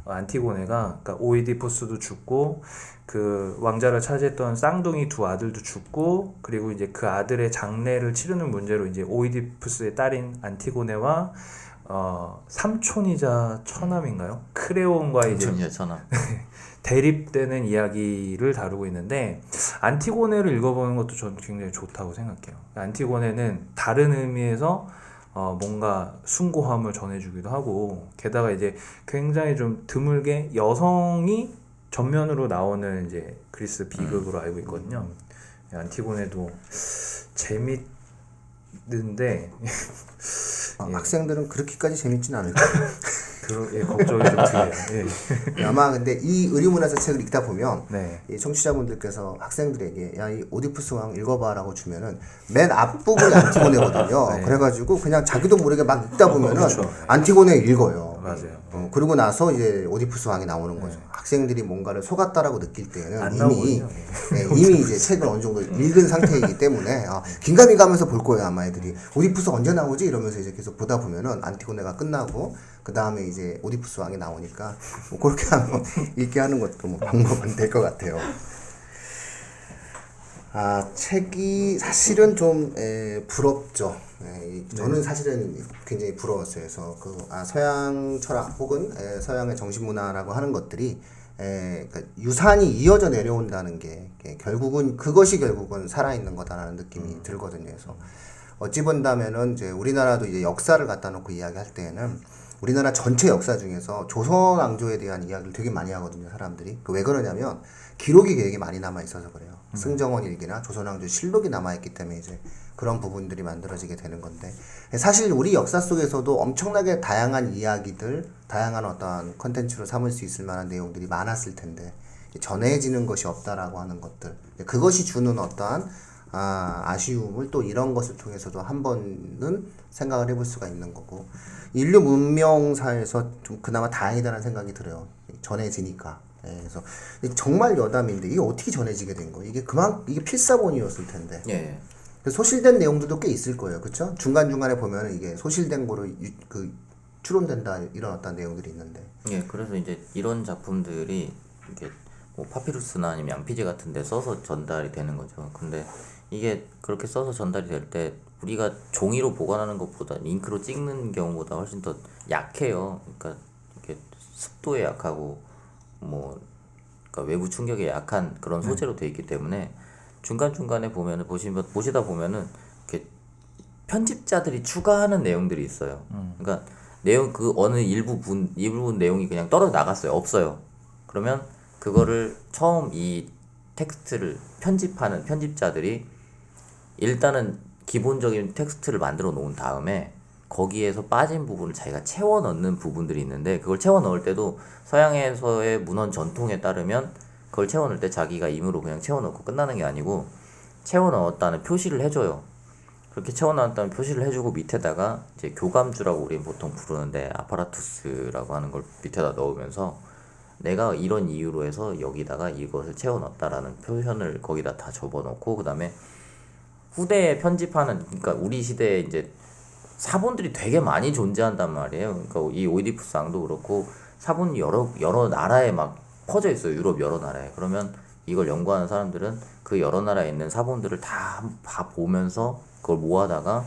안티고네가 그러니까 오이디푸스도 죽고 그 왕자를 차지했던 쌍둥이 두 아들도 죽고 그리고 이제 그 아들의 장례를 치르는 문제로 이제 오이디푸스의 딸인 안티고네와 삼촌이자 처남인가요? 크레온과 이제 천이야 천함. 대립되는 이야기를 다루고 있는데 안티고네를 읽어보는 것도 저는 굉장히 좋다고 생각해요. 안티고네는 다른 의미에서 뭔가 숭고함을 전해주기도 하고 게다가 이제 굉장히 좀 드물게 여성이 전면으로 나오는 이제 그리스 비극으로 알고 있거든요. 안티고네도 재밌는데 학생들은 그렇게까지 재밌진 않을 거예요. 걱정이 좀 드네요. 예. 아마 근데 이 의류문화사 책을 읽다 보면 네. 이 청취자분들께서 학생들에게 야 이 오디푸스 왕 읽어봐라고 주면은 맨 앞부분이 안티고네거든요. 네. 그래가지고 그냥 자기도 모르게 막 읽다 보면은 그렇죠. 네. 안티고네 읽어요. 맞아요. 그러고 나서 이제 오디푸스 왕이 나오는 거죠. 학생들이 뭔가를 속았다라고 느낄 때는 안 이미 나오거든요. 이미 이제 책을 어느 정도 읽은 상태이기 때문에 긴가미 가면서 볼 거예요 아마 애들이. 오디푸스 언제 나오지 이러면서 이제 계속 보다 보면은 안티고네가 끝나고 그 다음에 이제 오디푸스 왕이 나오니까 뭐 그렇게 한번 읽게 하는 것도 뭐 방법은 될 것 같아요. 책이 사실은 좀 부럽죠. 저는 사실은 굉장히 부러웠어요. 그래서 서양 철학 혹은 서양의 정신문화라고 하는 것들이 그러니까 유산이 이어져 내려온다는 게 그것이 결국은 살아있는 거다라는 느낌이 들거든요. 그래서 어찌 본다면은 이제 우리나라도 이제 역사를 갖다 놓고 이야기할 때에는 우리나라 전체 역사 중에서 조선 왕조에 대한 이야기를 되게 많이 하거든요, 사람들이. 왜 그러냐면 기록이 되게 많이 남아 있어서 그래요. 승정원 일기나 조선 왕조 실록이 남아 있기 때문에 이제 그런 부분들이 만들어지게 되는 건데, 사실 우리 역사 속에서도 엄청나게 다양한 이야기들, 다양한 어떤 컨텐츠로 삼을 수 있을 만한 내용들이 많았을 텐데 전해지는 것이 없다라고 하는 것들, 그것이 주는 어떠한 아쉬움을 또 이런 것을 통해서도 한 번은 생각을 해볼 수가 있는 거고, 인류 문명사에서 좀 그나마 다행이다라는 생각이 들어요. 전해지니까. 그래서 정말 여담인데 이게 어떻게 전해지게 된 거예요? 이게 필사본이었을 텐데. 예. 그래서 소실된 내용들도 꽤 있을 거예요, 그렇죠? 중간 중간에 보면 이게 소실된 거로 추론된다 이런 어떤 내용들이 있는데. 예, 그래서 이제 이런 작품들이 이렇게 뭐 파피루스나 아니면 양피지 같은 데 써서 전달이 되는 거죠. 근데 이게 그렇게 써서 전달이 될 때 우리가 종이로 보관하는 것보다 잉크로 찍는 경우보다 훨씬 더 약해요. 그러니까 이렇게 습도에 약하고 뭐 그러니까 외부 충격에 약한 그런 소재로 돼 있기 때문에 중간중간에 보면은 보시다 보면은 이렇게 편집자들이 추가하는 내용들이 있어요. 그러니까 내용 그 어느 일부 내용이 그냥 떨어져 나갔어요. 없어요. 그러면 그거를 처음 이 텍스트를 편집하는 편집자들이 일단은 기본적인 텍스트를 만들어 놓은 다음에 거기에서 빠진 부분을 자기가 채워 넣는 부분들이 있는데, 그걸 채워 넣을 때도 서양에서의 문헌 전통에 따르면 그걸 채워 넣을 때 자기가 임의로 그냥 채워 넣고 끝나는 게 아니고 채워 넣었다는 표시를 해줘요. 그렇게 채워 넣었다는 표시를 해주고 밑에다가 이제 교감주라고 우리는 보통 부르는데 아파라투스라고 하는 걸 밑에다 넣으면서 내가 이런 이유로 해서 여기다가 이것을 채워 넣었다라는 표현을 거기다 다 접어놓고, 그 다음에 후대에 편집하는, 그러니까 우리 시대에 이제 사본들이 되게 많이 존재한단 말이에요. 그러니까 이 오이디푸스 왕도 그렇고 사본이 여러 나라에 막 퍼져 있어요. 유럽 여러 나라에. 그러면 이걸 연구하는 사람들은 그 여러 나라에 있는 사본들을 다 보면서 그걸 모아다가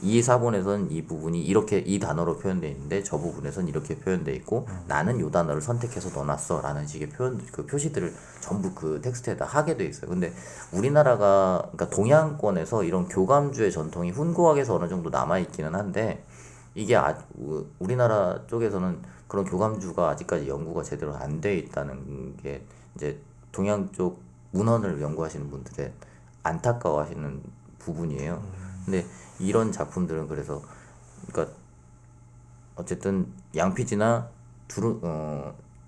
이 사본에선 이 부분이 이렇게 이 단어로 표현되어 있는데 저 부분에선 이렇게 표현되어 있고 나는 이 단어를 선택해서 넣어놨어 라는 식의 그 표시들을 전부 그 텍스트에다 하게 돼 있어요. 근데 우리나라가, 그러니까 동양권에서 이런 교감주의 전통이 훈구학에서 어느 정도 남아있기는 한데, 이게 우리나라 쪽에서는 그런 교감주가 아직까지 연구가 제대로 안 돼 있다는 게 이제 동양 쪽 문헌을 연구하시는 분들의 안타까워하시는 부분이에요. 근데 이런 작품들은 그래서 그러니까 어쨌든 양피지나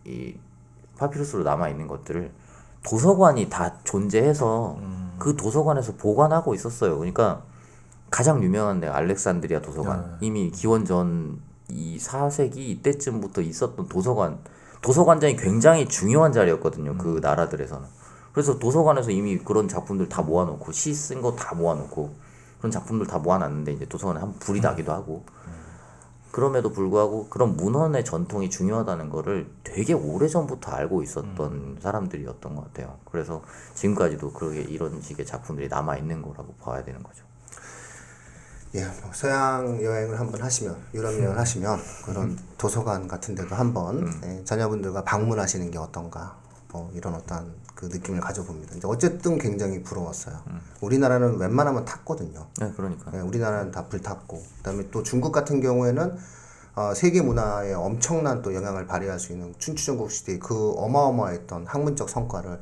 이 파피루스로 남아 있는 것들을 도서관이 다 존재해서 그 도서관에서 보관하고 있었어요. 그러니까 가장 유명한 데가 알렉산드리아 도서관. 이미 기원전 이 4세기 이때쯤부터 있었던 도서관장이 굉장히 중요한 자리였거든요. 그 나라들에서는. 그래서 도서관에서 이미 그런 작품들 다 모아놓고 시 쓴 거 다 모아놓고 그런 작품들 다 모아놨는데 이제 도서관에 한번 불이 나기도 하고, 그럼에도 불구하고 그런 문헌의 전통이 중요하다는 거를 되게 오래전부터 알고 있었던 사람들이었던 것 같아요. 그래서 지금까지도 그렇게 이런 식의 작품들이 남아있는 거라고 봐야 되는 거죠. 예, 뭐 서양 여행을 한번 하시면, 유럽 여행을 하시면 그런 도서관 같은 데도 한번 자녀분들과 방문하시는 게 어떤가, 뭐 이런 어떤 그 느낌을 가져봅니다. 이제 어쨌든 굉장히 부러웠어요. 우리나라는 웬만하면 탔거든요. 네, 그러니까. 우리나라는 다 불탔고, 그다음에 또 중국 같은 경우에는 세계 문화에 엄청난 또 영향을 발휘할 수 있는 춘추전국 시대의 그 어마어마했던 학문적 성과를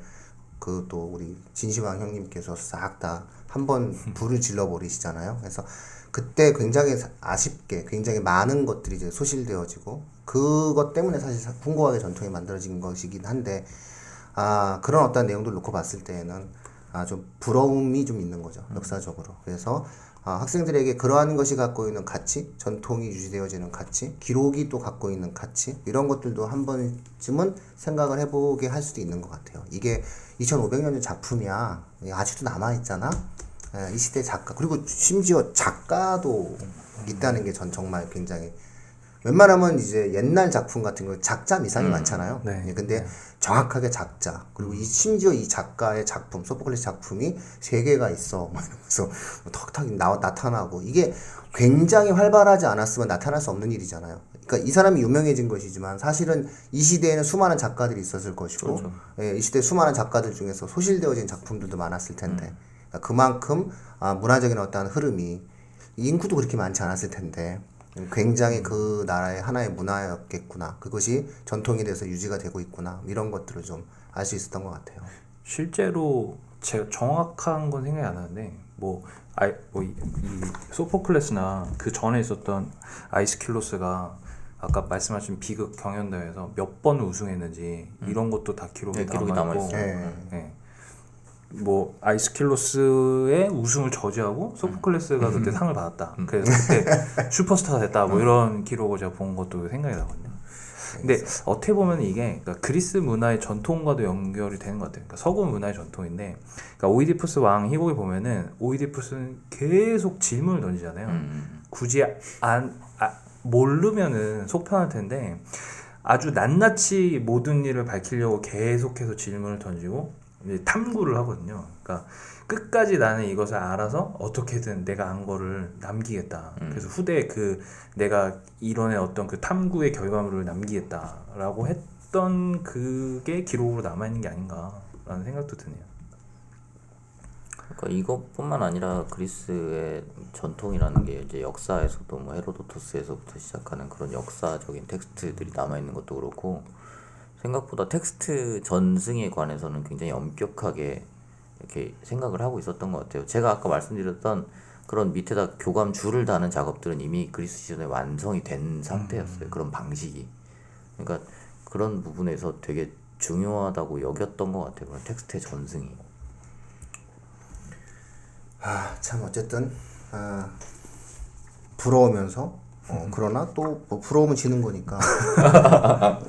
그 또 우리 진시황 형님께서 싹 다 한번 불을 질러 버리시잖아요. 그래서 그때 굉장히 아쉽게 굉장히 많은 것들이 이제 소실되어지고, 그것 때문에 사실 훈구학의 전통이 만들어진 것이긴 한데, 그런 어떤 내용들을 놓고 봤을 때에는 좀 부러움이 좀 있는 거죠, 역사적으로. 그래서 학생들에게 그러한 것이 갖고 있는 가치, 전통이 유지되어지는 가치, 기록이 또 갖고 있는 가치, 이런 것들도 한 번쯤은 생각을 해보게 할 수도 있는 것 같아요. 이게 2500년 전 작품이야, 아직도 남아있잖아. 이 시대 작가, 그리고 심지어 작가도 있다는 게 전 정말 굉장히, 웬만하면 이제 옛날 작품 같은 거 작자 미상이 많잖아요. 네. 근데 정확하게 작자, 그리고 심지어 이 작가의 작품, 소포클레스 작품이 3개가 있어, 막 이러면서 턱턱 나타나고, 이게 굉장히 활발하지 않았으면 나타날 수 없는 일이잖아요. 그러니까 이 사람이 유명해진 것이지만 사실은 이 시대에는 수많은 작가들이 있었을 것이고, 그렇죠. 이 시대 수많은 작가들 중에서 소실되어진 작품들도 많았을 텐데, 그만큼 문화적인 어떠한 흐름이, 인구도 그렇게 많지 않았을 텐데, 굉장히 그 나라의 하나의 문화였겠구나. 그것이 전통이 돼서 유지가 되고 있구나. 이런 것들을 좀 알 수 있었던 것 같아요. 실제로 제가 정확한 건 생각이 안 나는데 이 소포클레스나 그 전에 있었던 아이스킬로스가 아까 말씀하신 비극 경연대회에서 몇 번 우승했는지 이런 것도 다 기록이 기록이 남아 있고, 네. 네. 뭐 아이스킬로스의 우승을 저지하고 소포클레스가 그때 상을 받았다. 그래서 그때 슈퍼스타가 됐다. 뭐 이런 기록을 제가 본 것도 생각이 나거든요. 근데 어떻게 보면 이게 그러니까 그리스 문화의 전통과도 연결이 되는 것 같아요. 그러니까 서구 문화의 전통인데, 그러니까 오이디푸스 왕 희곡에 보면은 오이디푸스는 계속 질문을 던지잖아요. 굳이 모르면은 속 편할 텐데 아주 낱낱이 모든 일을 밝히려고 계속해서 질문을 던지고 이제 탐구를 하거든요. 그러니까 끝까지 나는 이것을 알아서 어떻게든 내가 안 거를 남기겠다. 그래서 후대에 내가 이뤄낸 어떤 그 탐구의 결과물을 남기겠다라고 했던 그게 기록으로 남아 있는 게 아닌가라는 생각도 드네요. 그러니까 이것뿐만 아니라 그리스의 전통이라는 게 이제 역사에서도 뭐 헤로도토스에서부터 시작하는 그런 역사적인 텍스트들이 남아 있는 것도 그렇고, 생각보다 텍스트 전승에 관해서는 굉장히 엄격하게 이렇게 생각을 하고 있었던 것 같아요. 제가 아까 말씀드렸던 그런 밑에다 교감 줄을 다는 작업들은 이미 그리스 시전에 완성이 된 상태였어요. 그런 방식이. 그러니까 그런 부분에서 되게 중요하다고 여겼던 것 같아요. 그런 텍스트의 전승이. 참 어쨌든 부러우면서 그러나 또 뭐 부러우면 지는 거니까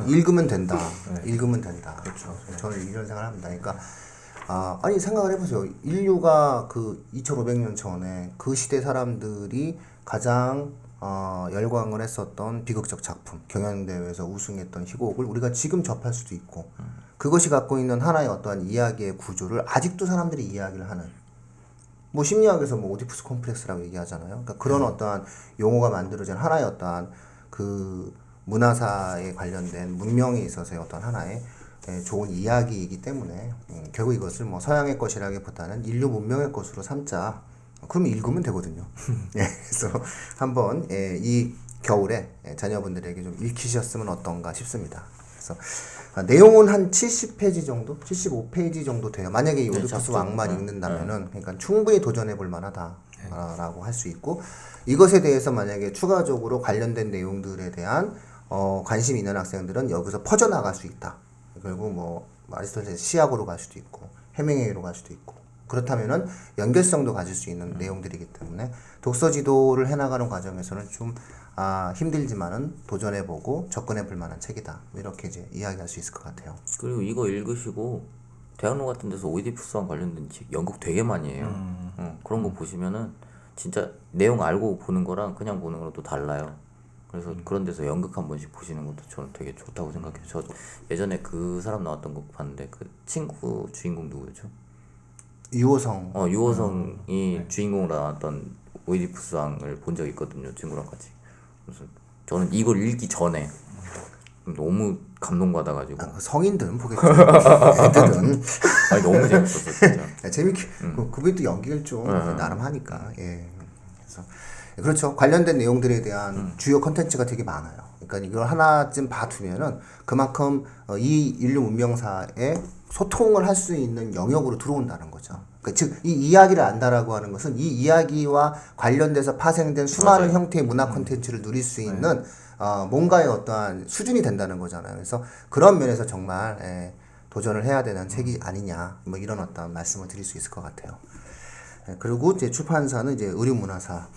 읽으면 된다. 읽으면 된다. 그렇죠. 저는 이런 생각을 합니다. 그러니까 아니 생각을 해보세요. 인류가 그 2,500년 전에 그 시대 사람들이 가장 열광을 했었던 비극적 작품, 경연대회에서 우승했던 희곡을 우리가 지금 접할 수도 있고, 그것이 갖고 있는 하나의 어떠한 이야기의 구조를 아직도 사람들이 이야기를 하는, 뭐 심리학에서 뭐 오디푸스 콤플렉스라고 얘기하잖아요. 그러니까 그런 어떠한 용어가 만들어진 하나의 어떠한 그 문화사에 관련된 문명에 있어서의 어떤 하나의 좋은 이야기이기 때문에 결국 이것을 뭐 서양의 것이라기보다는 인류 문명의 것으로 삼자. 그러면 읽으면 되거든요. 그래서 한번 이 겨울에 자녀분들에게 좀 읽히셨으면 어떤가 싶습니다. 그래서 내용은 한 70페이지 정도, 75페이지 정도 돼요. 만약에 이 오디푸스 왕만 읽는다면은, 그러니까 충분히 도전해 볼 만하다라고 할 수 있고, 이것에 대해서 만약에 추가적으로 관련된 내용들에 대한 관심이 있는 학생들은 여기서 퍼져나갈 수 있다. 그리고 뭐 아리스토텔레스 시약으로 갈 수도 있고 해밍웨이로 갈 수도 있고, 그렇다면은 연결성도 가질 수 있는 내용들이기 때문에 독서 지도를 해나가는 과정에서는 좀 힘들지만은 도전해보고 접근해볼 만한 책이다. 이렇게 이제 이야기할 수 있을 것 같아요. 그리고 이거 읽으시고 대학로 같은 데서 오이디푸스와 관련된 책 연극 되게 많이 해요. 그런 거 보시면은 진짜 내용 알고 보는 거랑 그냥 보는 거랑 또 달라요. 그래서 그런 데서 연극 한 번씩 보시는 것도 저는 되게 좋다고 생각해요. 저 예전에 그 사람 나왔던 거 봤는데 그 친구 주인공 누구였죠? 유호성. 유호성이 주인공으로 나왔던 오이디푸스 왕을 본 적이 있거든요. 친구랑 같이. 그래서 저는 이걸 읽기 전에 너무 감동받아가지고. 성인들은 보겠죠. 애들은. 아니 너무 재밌었어 진짜. 재밌게. 그분이 또 연기를 좀 나름 하니까. 예. 그래서 그렇죠. 관련된 내용들에 대한 주요 컨텐츠가 되게 많아요. 그러니까 이걸 하나쯤 봐두면은 그만큼 이 인류 문명사에 소통을 할 수 있는 영역으로 들어온다는 거죠. 그러니까 즉 이 이야기를 안다라고 하는 것은 이 이야기와 관련돼서 파생된 수많은 맞아요. 형태의 문화 콘텐츠를 누릴 수 있는 뭔가의 어떠한 수준이 된다는 거잖아요. 그래서 그런 면에서 정말 도전을 해야 되는 책이 아니냐, 뭐 이런 어떤 말씀을 드릴 수 있을 것 같아요. 그리고 이제 출판사는 이제 의류문화사.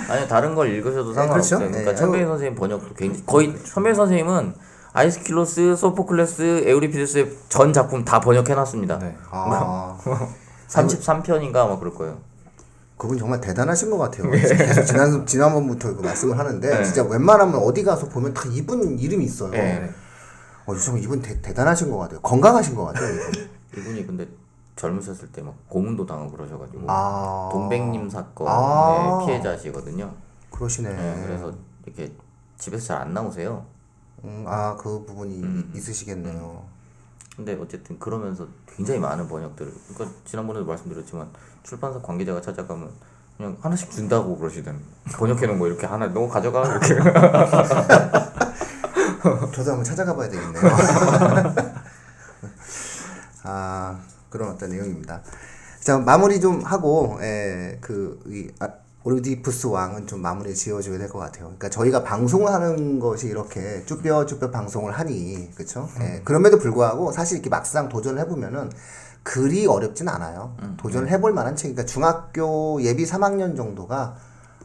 아니 다른 걸 읽으셔도 상관없어요. 그렇죠? 그러니까 천병희 선생님 번역도 굉장히 거의 천병희 선생님은 아이스킬로스, 소포클레스, 에우리피데스의 전 작품 다 번역해놨습니다. 네. 33편인가 아마 그럴 거예요. 그분 정말 대단하신 것 같아요. 계속 지난번부터 그 말씀을 하는데 진짜 웬만하면 어디 가서 보면 다 이분 이름이 있어요. 정말 이분 대단하신 것 같아요. 건강하신 것 같아요. 이분이 근데 젊으셨을 때 막 고문도 당하고 그러셔가지고 아. 동백님 사건의 피해자시거든요. 그러시네. 네, 그래서 이렇게 집에서 잘 안 나오세요. 그 부분이 있으시겠네요. 근데 어쨌든 그러면서 굉장히 많은 번역들을, 그러니까 지난번에도 말씀드렸지만 출판사 관계자가 찾아가면 그냥 하나씩 준다고 그러시던 번역해놓은 거 이렇게 하나 너 가져가 이렇게. 저도 한번 찾아가 봐야 되겠네요. 아, 그런 어떤 내용입니다. 자, 마무리 좀 하고, 오이디푸스 왕은 좀 마무리 지어줘야 될 것 같아요. 그러니까 저희가 방송하는 것이 이렇게 쭈뼛쭈뼛 방송을 하니, 그쵸? 그럼에도 불구하고 사실 이렇게 막상 도전을 해보면은 그리 어렵진 않아요. 도전을 해볼 만한 책, 그러니까 중학교 예비 3학년 정도가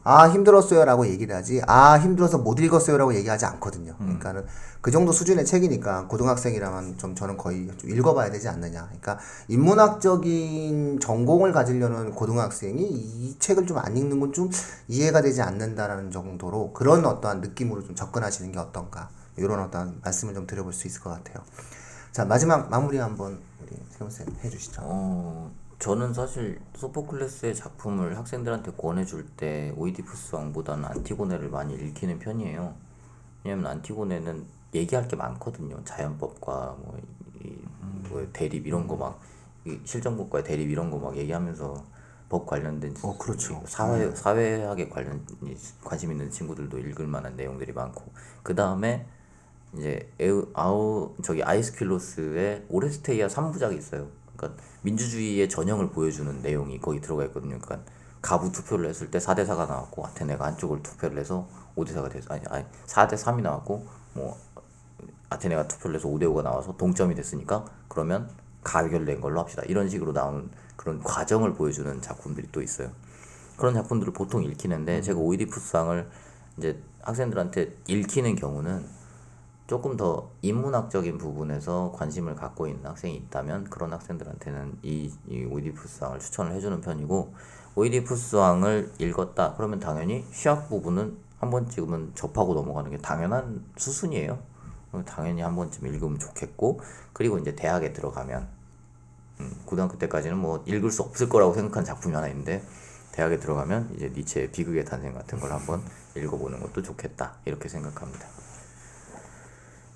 아, 힘들었어요 라고 얘기를 하지, 아, 힘들어서 못 읽었어요 라고 얘기하지 않거든요. 그러니까는 그 정도 수준의 책이니까 고등학생이라면 좀 저는 거의 좀 읽어봐야 되지 않느냐. 그러니까 인문학적인 전공을 가지려는 고등학생이 이 책을 좀 안 읽는 건 좀 이해가 되지 않는다라는 정도로 그런 어떠한 느낌으로 좀 접근하시는 게 어떤가. 이런 어떠한 말씀을 좀 드려볼 수 있을 것 같아요. 자, 마지막 마무리 한번 우리 세훈쌤 해주시죠. 저는 사실 소포클레스의 작품을 학생들한테 권해줄 때 오이디푸스 왕보다는 안티고네를 많이 읽히는 편이에요. 왜냐면 안티고네는 얘기할 게 많거든요. 자연법과 뭐 대립 이런 거 막 실정법과의 대립 이런 거 막 얘기하면서 법 관련된 그렇죠. 사회학에 관심 있는 친구들도 읽을 만한 내용들이 많고, 그 다음에 이제 아이스킬로스의 오레스테이아 3부작이 있어요. 그러니까 민주주의의 전형을 보여주는 내용이 거기 들어가 있거든요. 그러니까 가부 투표를 했을 때 4대4가 나왔고 아테네가 한쪽을 투표를 해서 5대4가 돼서 아니 4대3이 나왔고 뭐 아테네가 투표를 해서 5대5가 나와서 동점이 됐으니까 그러면 가결된 걸로 합시다. 이런 식으로 나오는 그런 과정을 보여주는 작품들이 또 있어요. 그런 작품들을 보통 읽히는데 제가 오이디푸스왕을 이제 학생들한테 읽히는 경우는 조금 더 인문학적인 부분에서 관심을 갖고 있는 학생이 있다면 그런 학생들한테는 이 오이디푸스왕을 추천을 해주는 편이고, 오이디푸스왕을 읽었다 그러면 당연히 시학 부분은 한 번쯤은 접하고 넘어가는 게 당연한 수순이에요. 당연히 한 번쯤 읽으면 좋겠고, 그리고 이제 대학에 들어가면 고등학교 때까지는 뭐 읽을 수 없을 거라고 생각한 작품이 하나 있는데 대학에 들어가면 이제 니체의 비극의 탄생 같은 걸 한번 읽어보는 것도 좋겠다 이렇게 생각합니다.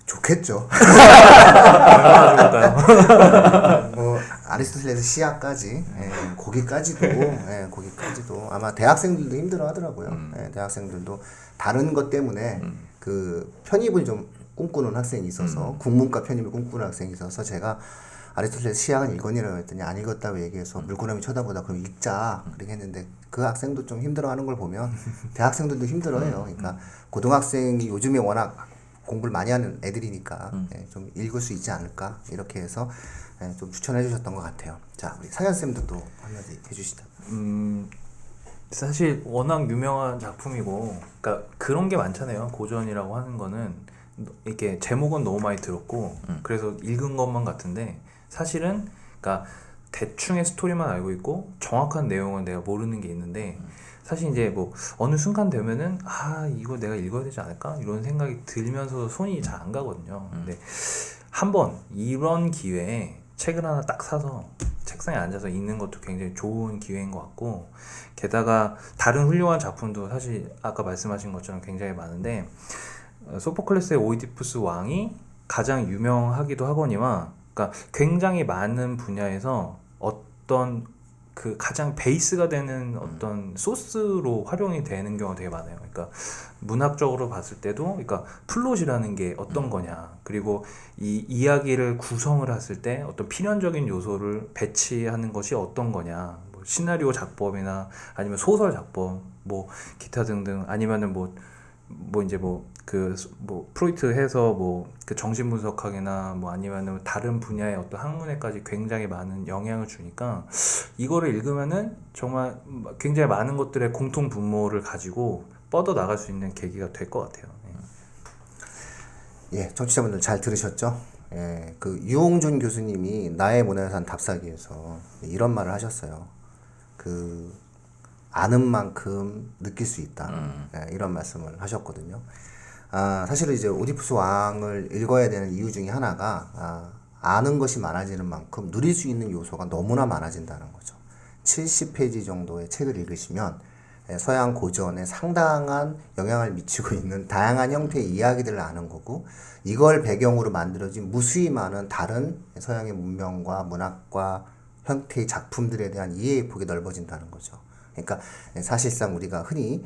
좋겠죠. 얼마나 좋을까요? 뭐 아리스토텔레스 시야까지, 거기까지도 아마 대학생들도 힘들어 하더라고요. 대학생들도 다른 것 때문에 그 편입을 좀 꿈꾸는 학생이 있어서 국문과 편입을 꿈꾸는 학생이 있어서 제가 아리스토텔레스 시약은 읽었니라고 했더니 안 읽었다고 얘기해서 물고름이 쳐다보다 그럼 읽자 그렇게 했는데 그 학생도 좀 힘들어하는 걸 보면 대학생들도 힘들어해요. 그러니까 고등학생이 요즘에 워낙 공부를 많이 하는 애들이니까 좀 읽을 수 있지 않을까 이렇게 해서 좀 추천해 주셨던 것 같아요. 자, 우리 상현쌤도 또 한마디 해주시다. 사실 워낙 유명한 작품이고, 그러니까 그런 게 많잖아요. 고전이라고 하는 거는 이렇게 제목은 너무 많이 들었고 그래서 읽은 것만 같은데 사실은 그러니까 대충의 스토리만 알고 있고 정확한 내용은 내가 모르는 게 있는데, 사실 이제 뭐 어느 순간 되면은 아 이거 내가 읽어야 되지 않을까 이런 생각이 들면서 손이 잘 안 가거든요. 근데 한번 이런 기회에 책을 하나 딱 사서 책상에 앉아서 읽는 것도 굉장히 좋은 기회인 것 같고, 게다가 다른 훌륭한 작품도 사실 아까 말씀하신 것처럼 굉장히 많은데 소포클레스의 오이디푸스 왕이 가장 유명하기도 하거니와, 그러니까 굉장히 많은 분야에서 어떤 그 가장 베이스가 되는 어떤 소스로 활용이 되는 경우가 되게 많아요. 그러니까 문학적으로 봤을 때도, 그러니까 플롯이라는 게 어떤 거냐, 그리고 이 이야기를 구성을 했을 때 어떤 필연적인 요소를 배치하는 것이 어떤 거냐, 뭐 시나리오 작법이나 아니면 소설 작법, 뭐 기타 등등, 아니면은 뭐 이제 프로이트 해서 그 정신분석학이나 뭐 아니면은 다른 분야의 어떤 학문에까지 굉장히 많은 영향을 주니까 이거를 읽으면은 정말 굉장히 많은 것들의 공통 분모를 가지고 뻗어 나갈 수 있는 계기가 될 것 같아요. 예, 청취자분들 잘 들으셨죠? 예, 그 유홍준 교수님이 나의 문화유산 답사기에서 이런 말을 하셨어요. 그 아는 만큼 느낄 수 있다. 예, 이런 말씀을 하셨거든요. 사실은 이제 오디푸스 왕을 읽어야 되는 이유 중에 하나가 아는 것이 많아지는 만큼 누릴 수 있는 요소가 너무나 많아진다는 거죠. 70페이지 정도의 책을 읽으시면 서양 고전에 상당한 영향을 미치고 있는 다양한 형태의 이야기들을 아는 거고, 이걸 배경으로 만들어진 무수히 많은 다른 서양의 문명과 문학과 형태의 작품들에 대한 이해의 폭이 넓어진다는 거죠. 그러니까 사실상 우리가 흔히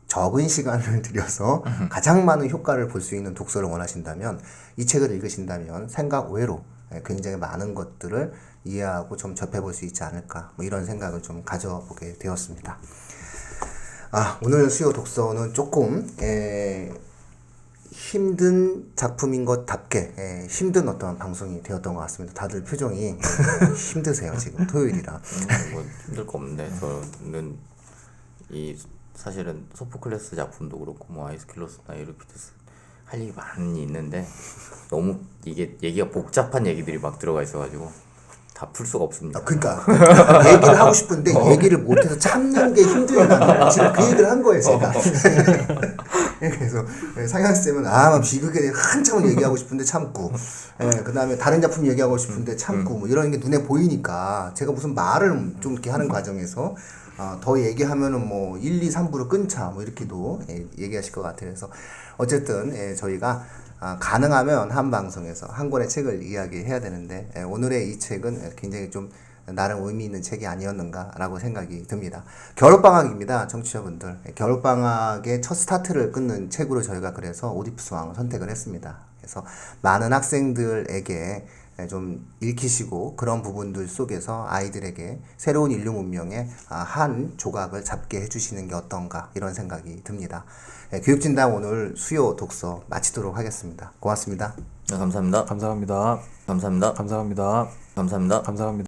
적은 시간을 들여서 가장 많은 효과를 볼 수 있는 독서를 원하신다면 이 책을 읽으신다면 생각 외로 굉장히 많은 것들을 이해하고 좀 접해볼 수 있지 않을까 뭐 이런 생각을 좀 가져보게 되었습니다. 오늘 수요 독서는 조금 힘든 작품인 것답게 힘든 어떤 방송이 되었던 것 같습니다. 다들 표정이 힘드세요 지금 토요일이라. 뭐 힘들 거 없는데 저는 이 사실은 소포클레스 작품도 그렇고 뭐 아이스킬로스나 에우리피데스 할 얘기 많이 있는데 너무 이게 얘기가 복잡한 얘기들이 막 들어가 있어가지고 다 풀 수가 없습니다. 그러니까 얘기를 하고 싶은데 얘기를 못해서 참는 게 힘들다. 지금 그 얘기를 한 거예요 제가. 그래서 상현 쌤은 비극에 대해 한참을 얘기하고 싶은데 참고, 그 다음에 다른 작품 얘기하고 싶은데 참고 뭐 이런 게 눈에 보이니까 제가 무슨 말을 좀 이렇게 하는 과정에서 더 얘기하면은 뭐 1, 2, 3부로 끊자 뭐 이렇게도 얘기하실 것 같아요. 그래서 어쨌든 저희가 가능하면 한 방송에서 한 권의 책을 이야기해야 되는데 오늘의 이 책은 굉장히 좀 나름 의미 있는 책이 아니었는가라고 생각이 듭니다. 겨울방학입니다. 청취자분들. 겨울방학의 첫 스타트를 끊는 책으로 저희가 그래서 오디푸스 왕을 선택을 했습니다. 그래서 많은 학생들에게 좀 읽히시고 그런 부분들 속에서 아이들에게 새로운 인류 문명의 한 조각을 잡게 해주시는 게 어떤가 이런 생각이 듭니다. 교육진담 오늘 수요 독서 마치도록 하겠습니다. 고맙습니다. 네, 감사합니다. 감사합니다. 감사합니다. 감사합니다. 감사합니다. 감사합니다.